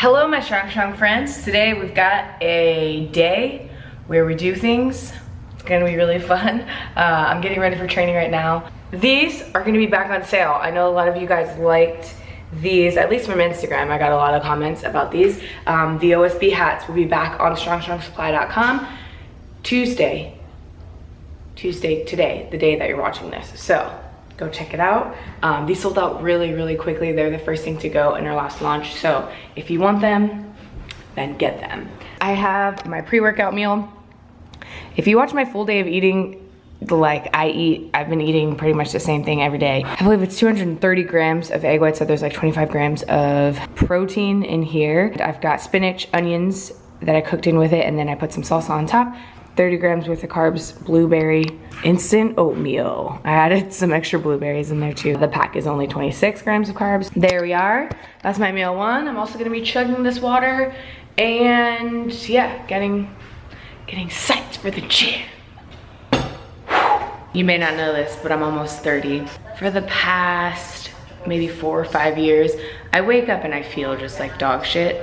Hello my strong friends. Today we've got a day where we do things. It's gonna be really fun. I'm getting ready for training right now. These are gonna be back on sale. I know a lot of you guys liked these, at least from Instagram. I got a lot of comments about these. The OSB hats will be back on strongsupply.com Tuesday, today, the day that you're watching this. So go check it out. These sold out really quickly. They're the first thing to go in our last launch. So if you want them, then get them. I have my pre-workout meal. If you watch my full day of eating, I've been eating pretty much the same thing every day. I believe it's 230 grams of egg whites, so there's like 25 grams of protein in here. I've got spinach, onions that I cooked in with it, and then I put some salsa on top. 30 grams worth of carbs, blueberry, instant oatmeal. I added some extra blueberries in there too. The pack is only 26 grams of carbs. There we are. That's my meal one. I'm also gonna be chugging this water and yeah, getting psyched for the gym. You may not know this, but I'm almost 30. For the past maybe 4 or 5 years, I wake up and I feel just like dog shit.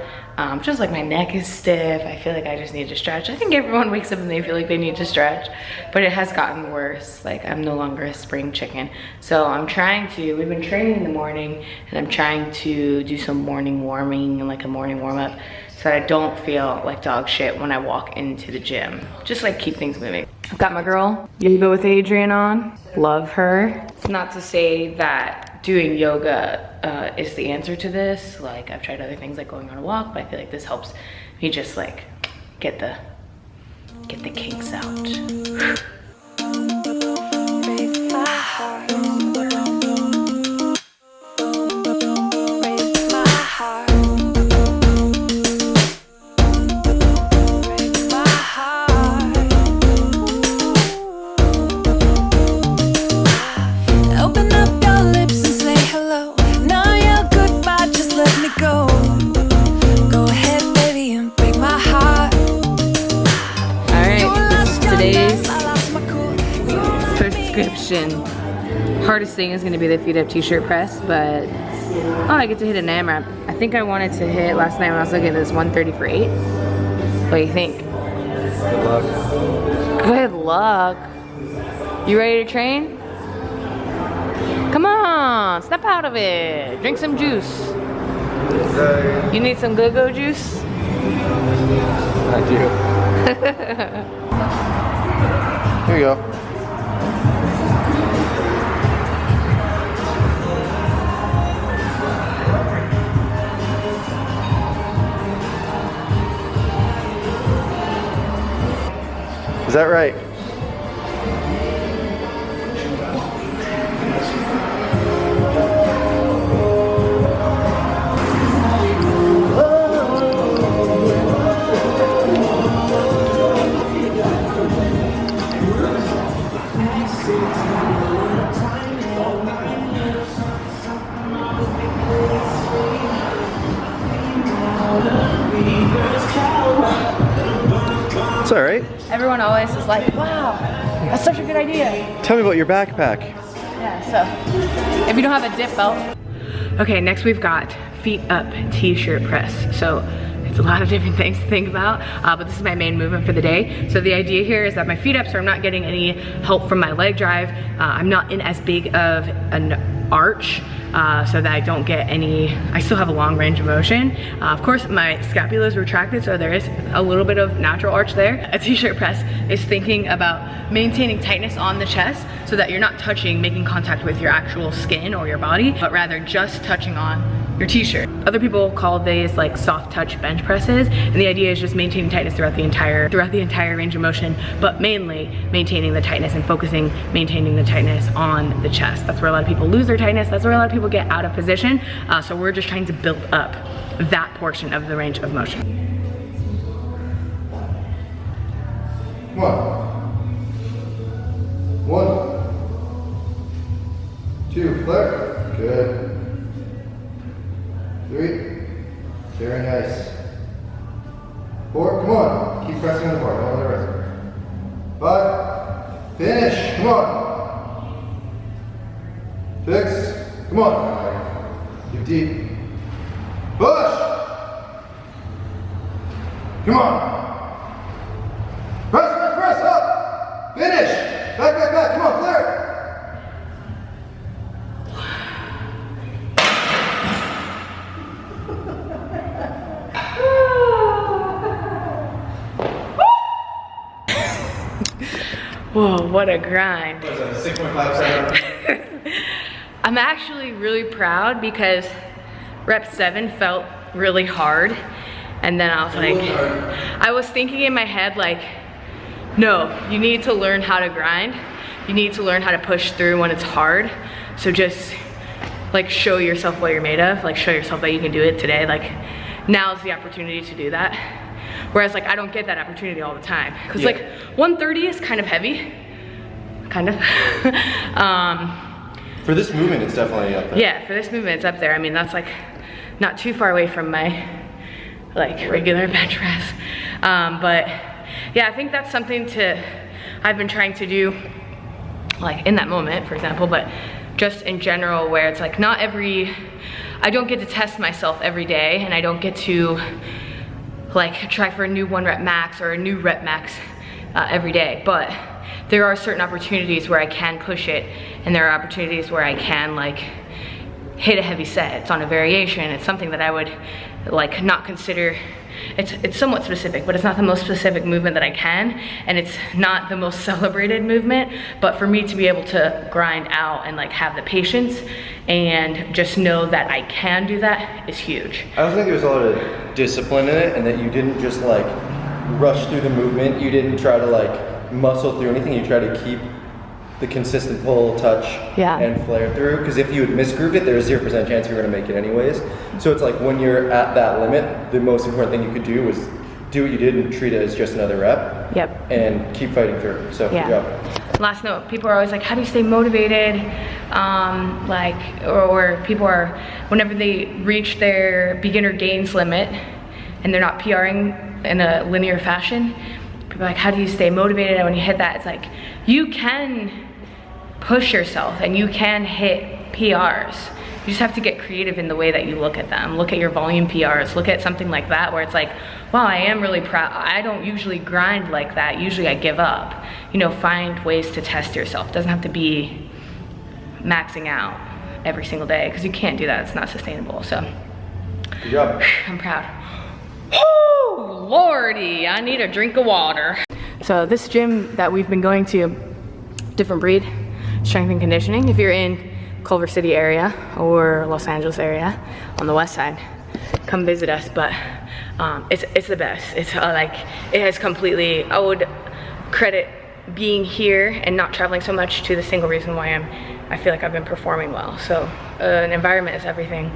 Just like my neck is stiff. I feel like I just need to stretch. I think everyone wakes up and they feel like they need to stretch, but it has gotten worse. Like I'm no longer a spring chicken. So we've been training in the morning and I'm trying to do some morning warming and like a morning warm up so that I don't feel like dog shit when I walk into the gym. Just like keep things moving. I've got my girl Yoga with Adrian on. Love her. Not to say that doing yoga is the answer to this. Like I've tried other things like going on a walk, but I feel like this helps me just like get the kinks out. Hardest thing is going to be the feet up t-shirt press, but I get to hit an AMRAP. I think I wanted to hit last night when I was looking at this 130 for 8. What do you think? Good luck. Good luck. You ready to train? Come on, snap out of it. Drink some juice. You need some go-go juice? I do. Here you go. Is that right? It's all right. Everyone always is like, wow, that's such a good idea. Tell me about your backpack. Yeah, so if you don't have a dip belt. Okay, next we've got feet up t-shirt press. So it's a lot of different things to think about, but this is my main movement for the day. So the idea here is that my feet up, so I'm not getting any help from my leg drive. I'm not in as big of an arch, so that I don't get any, I still have a long range of motion. Of course, my scapula is retracted, so there is a little bit of natural arch there. A t-shirt press is thinking about maintaining tightness on the chest so that you're not making contact with your actual skin or your body, but rather just touching on your t-shirt. Other people call these like soft touch bench presses, and the idea is just maintaining tightness throughout the entire range of motion, but mainly maintaining the tightness and maintaining the tightness on the chest. That's where a lot of people lose their tightness. That's where a lot of people get out of position. So we're just trying to build up that portion of the range of motion. One, two, flare. Good. 3. Very nice. 4. Come on. Keep pressing on the bar. Don't let it rest. 5. Finish. Come on. 6. Come on. Keep deep. Push. Come on. Press up. Finish. Back. Come on, clear it. Whoa, what a grind. What is that, 6.5 seconds? I'm actually really proud because rep 7 felt really hard. And then I was like, I was thinking in my head like, no, you need to learn how to grind. You need to learn how to push through when it's hard. So just like show yourself what you're made of, like show yourself that you can do it today. Like now's the opportunity to do that. Whereas like I don't get that opportunity all the time. Cause like 130 is kind of heavy, kind of. For this movement, it's definitely up there. Yeah, for this movement, it's up there. I mean, that's like not too far away from my like regular bench press. But yeah, I think that's something I've been trying to do like in that moment, for example, but just in general where it's like I don't get to test myself every day and I don't get to like try for a new 1 rep max or a new rep max every day, but there are certain opportunities where I can push it and there are opportunities where I can like hit a heavy set. It's on a variation. It's something that I would like not consider, it's somewhat specific, but it's not the most specific movement that I can, and it's not the most celebrated movement, but for me to be able to grind out and like have the patience and just know that I can do that is huge. I also think there was a lot of discipline in it, and that you didn't just like rush through the movement. You didn't try to like muscle through anything. You try to keep the consistent pull, touch, and flare through. Because if you had misgrooved it, there's 0% chance you're going to make it anyways. So it's like when you're at that limit, the most important thing you could do was do what you did and treat it as just another rep. Yep. And keep fighting through. So good job. Last note, people are always like, how do you stay motivated? Or people are, whenever they reach their beginner gains limit and they're not PRing in a linear fashion, people are like, how do you stay motivated? And when you hit that, it's like, you can push yourself and you can hit PRs. You just have to get creative in the way that you look at them. Look at your volume PRs, look at something like that where it's like, wow, I am really proud. I don't usually grind like that. Usually I give up. You know, find ways to test yourself. It doesn't have to be maxing out every single day because you can't do that. It's not sustainable. So, good job. I'm proud. Oh, Lordy, I need a drink of water. So this gym that we've been going to, different breed, strength and conditioning. If you're in Culver City area or Los Angeles area on the west side, come visit us. But it's the best. It's like, it has completely, I would credit being here and not traveling so much to the single reason why I feel like I've been performing well. So an environment is everything.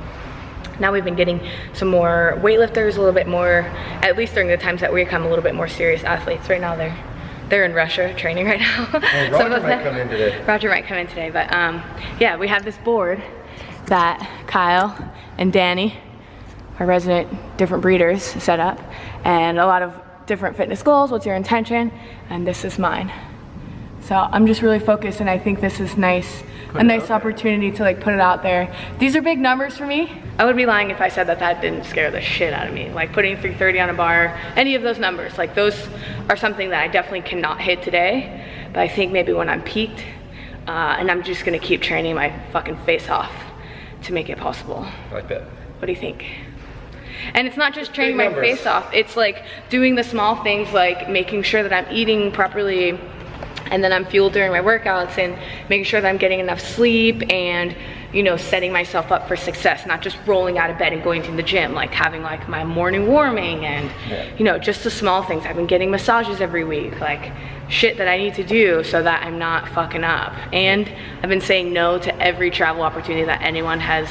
Now we've been getting some more weightlifters, a little bit more, at least during the times that we become a little bit more serious athletes. Right now they're in Russia training right now. Well, Roger might come in today. Roger might come in today, but yeah, we have this board that Kyle and Danny, our resident different breeders, set up, and a lot of different fitness goals. What's your intention? And this is mine. So I'm just really focused, and I think this is nice. A nice opportunity to like put it out there. These are big numbers for me. I would be lying if I said that didn't scare the shit out of me. Like putting 330 on a bar, any of those numbers, like those are something that I definitely cannot hit today. But I think maybe when I'm peaked, and I'm just gonna keep training my fucking face off to make it possible. I like that. What do you think? And it's not just training my face off, it's like doing the small things like making sure that I'm eating properly and then I'm fueled during my workouts and making sure that I'm getting enough sleep and, you know, setting myself up for success, not just rolling out of bed and going to the gym, like having like my morning warming and, you know, just the small things. I've been getting massages every week, like shit that I need to do so that I'm not fucking up. And I've been saying no to every travel opportunity that anyone has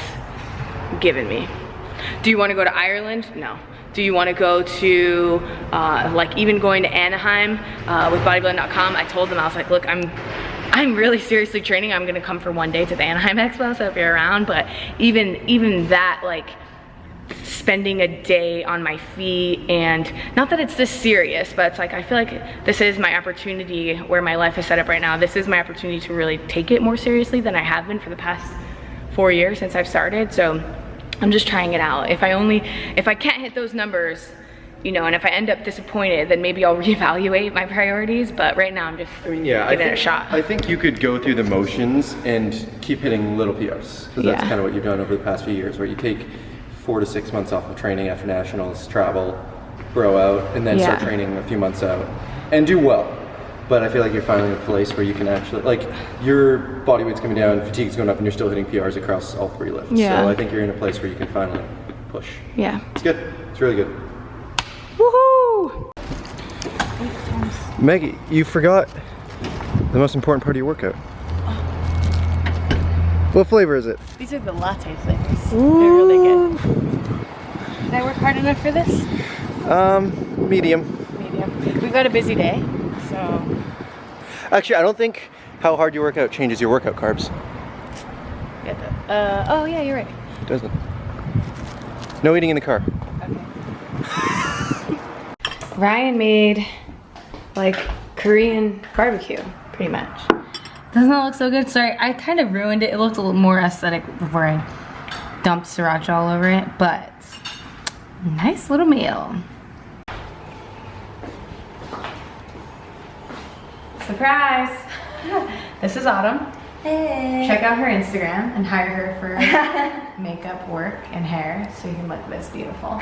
given me. Do you want to go to Ireland? No. Do you want to go to, like even going to Anaheim with bodybuilding.com? I told them, I was like, look, I'm really seriously training. I'm gonna come for one day to the Anaheim Expo, so if you're around, but even that, like spending a day on my feet, and not that it's this serious, but it's like, I feel like this is my opportunity where my life is set up right now. This is my opportunity to really take it more seriously than I have been for the past 4 years since I've started. So I'm just trying it out. If I can't hit those numbers you know, and if I end up disappointed, then maybe I'll reevaluate my priorities, but right now I'm just giving it a shot. I think you could go through the motions and keep hitting little PRs, because that's kind of what you've done over the past few years, where you take 4 to 6 months off of training after nationals, travel, grow out, and then start training a few months out, and do well. But I feel like you're finally in a place where you can actually, like, your body weight's coming down, fatigue's going up, and you're still hitting PRs across all 3 lifts. Yeah. So I think you're in a place where you can finally push. Yeah. It's good. It's really good. Woohoo! Maggie, you forgot the most important part of your workout. What flavor is it? These are the latte flavors. Ooh. They're really good. Did I work hard enough for this? Medium. Medium. We've got a busy day, so. Actually, I don't think how hard you work out changes your workout carbs. Yeah, oh yeah, you're right. It doesn't. No eating in the car. Okay. Ryan made like Korean barbecue, pretty much. Doesn't that look so good? Sorry, I kind of ruined it. It looked a little more aesthetic before I dumped sriracha all over it, but nice little meal. Surprise! This is Autumn. Hey. Check out her Instagram and hire her for makeup work and hair so you can look this beautiful.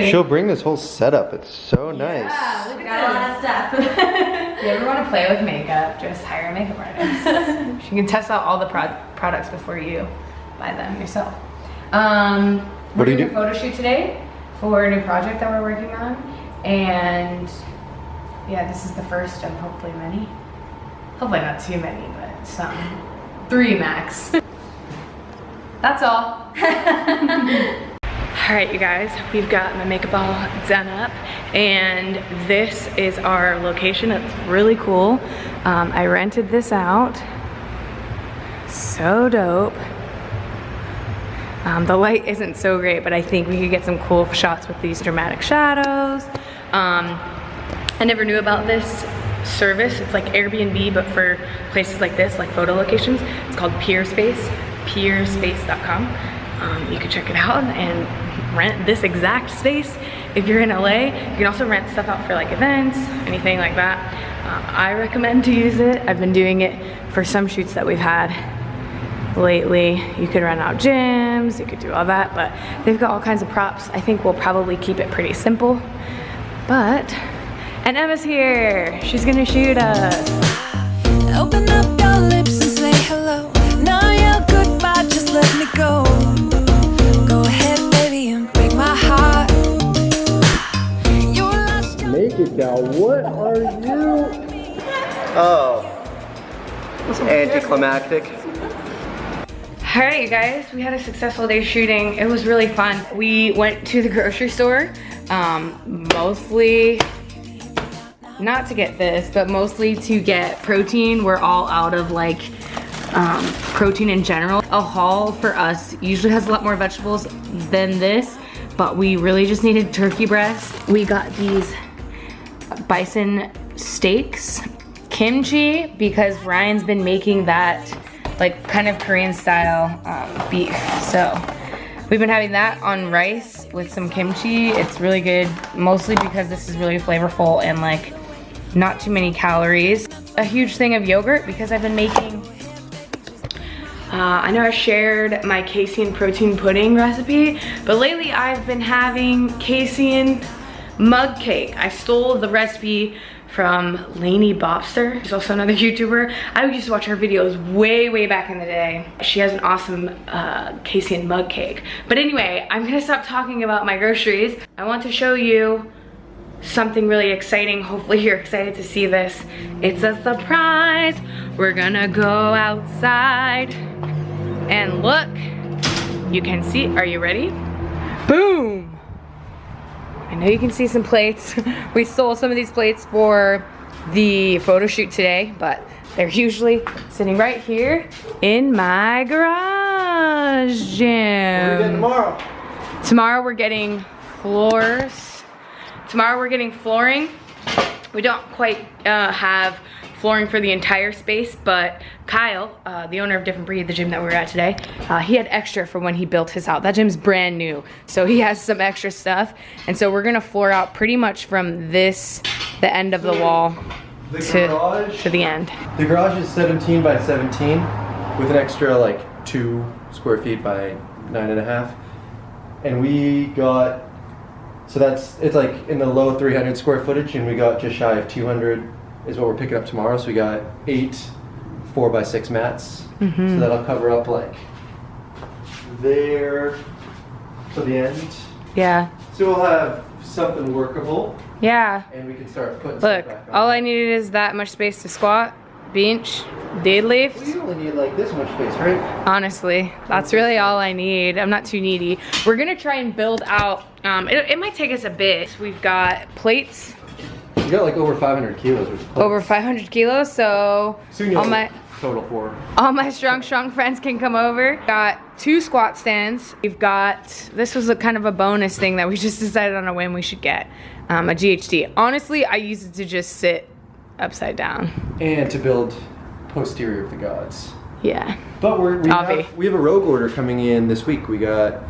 She'll bring this whole setup. It's so nice. Yeah, look at a lot of stuff. You ever want to play with makeup, just hire a makeup artist. She can test out all the products before you buy them yourself. We're doing a photo shoot today for a new project that we're working on, and yeah, this is the first of hopefully many. Hopefully not too many, but some. 3 max. That's all. All right, you guys, we've got my makeup all done up, and this is our location. It's really cool. I rented this out. So dope. The light isn't so great, but I think we could get some cool shots with these dramatic shadows. I never knew about this service. It's like Airbnb, but for places like this, like photo locations. It's called Peerspace, peerspace.com. You can check it out and rent this exact space if you're in LA. You can also rent stuff out for like events, anything like that. I recommend to use it. I've been doing it for some shoots that we've had lately. You could rent out gyms, you could do all that, but they've got all kinds of props. I think we'll probably keep it pretty simple, and Emma's here. She's gonna shoot us. Open up your lips and say hello. Now you're goodbye, just let me go. Go ahead, baby, and break my heart. Make it, gal. What are you? Oh. Anticlimactic. All right, you guys, we had a successful day shooting. It was really fun. We went to the grocery store, mostly, not to get this, but mostly to get protein. We're all out of like protein in general. A haul for us usually has a lot more vegetables than this, but we really just needed turkey breast. We got these bison steaks, kimchi, because Ryan's been making that like kind of Korean style beef. So we've been having that on rice with some kimchi. It's really good, mostly because this is really flavorful and like not too many calories. A huge thing of yogurt because I've been making, I know I shared my casein protein pudding recipe, but lately I've been having casein mug cake. I stole the recipe from Lainey Bobster. She's also another YouTuber. I used to watch her videos way back in the day. She has an awesome casein mug cake. But anyway, I'm gonna stop talking about my groceries. I want to show you something really exciting. Hopefully you're excited to see this. It's a surprise. We're gonna go outside and look. You can see, are you ready? Boom! I know you can see some plates. We stole some of these plates for the photo shoot today, but they're usually sitting right here in my garage gym. What are you getting tomorrow? Tomorrow we're getting floors. Tomorrow we're getting flooring. We don't quite have flooring for the entire space, but Kyle, the owner of Different Breed, the gym that we were at today, he had extra from when he built his out. That gym's brand new, so he has some extra stuff. And so we're gonna floor out pretty much from the end of the wall to the end. The garage is 17 by 17 with an extra like 2 square feet by 9.5. And we got, so it's like in the low 300 square footage, and we got just shy of 200 is what we're picking up tomorrow. So we got 8 4x6 mats. So that'll cover up like there to the end. Yeah. So we'll have something workable. Yeah. And we can start putting Look, stuff back on. all I needed is that much space to squat, bench, deadlift. Well, you only need like this much space, right? Honestly, that's really all I need. I'm not too needy. We're gonna try and build out, it might take us a bit. We've got plates. You got like over 500 kilos worth of plates. Over 500 kilos, so Soon all my total 4. all my strong friends can come over. Got 2 squat stands. We've got, this was a kind of a bonus thing that we just decided on a whim we should get, a GHD. Honestly, I use it to just sit upside down. And to build posterior of the gods. Yeah. But we have a rogue order coming in this week. We got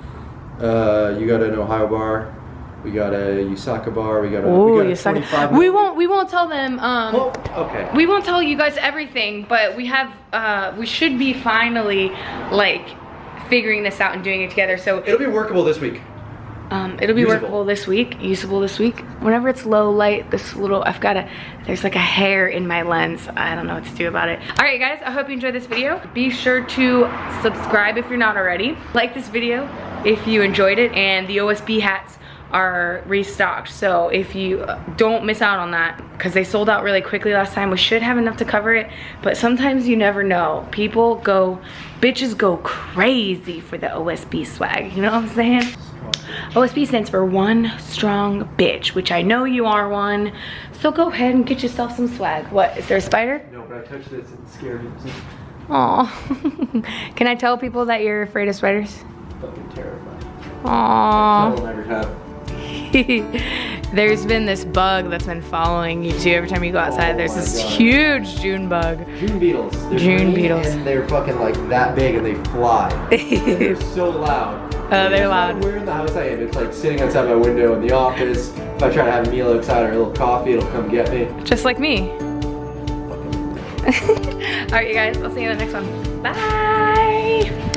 you got an Ohio bar, we got a USACA bar, we got a 25. We won't tell them. Well, okay. We won't tell you guys everything, but we have we should be finally like figuring this out and doing it together. So it'll be workable this week. It'll be workable this week, usable this week. Whenever it's low light, this little, there's like a hair in my lens. I don't know what to do about it. All right, guys, I hope you enjoyed this video. Be sure to subscribe if you're not already. Like this video if you enjoyed it, and the OSB hats are restocked. So if you don't miss out on that, because they sold out really quickly last time. We should have enough to cover it, but sometimes you never know. Bitches go crazy for the OSB swag, you know what I'm saying? OSB stands for one strong bitch, which I know you are one. So go ahead and get yourself some swag. What, is there a spider? No, but I touched this and it scared me. Aw. Can I tell people that you're afraid of spiders? Fucking terrified. Aw. I never have. There's been this bug that's been following you too. Every time you go outside, there's this huge June bug. June beetles. June beetles. And they're fucking like that big and they fly. They're so loud. They're loud. Where in the house I am, it's like sitting outside my window in the office. If I try to have a meal outside or a little coffee, it'll come get me. Just like me. All right, you guys, I'll see you in the next one. Bye.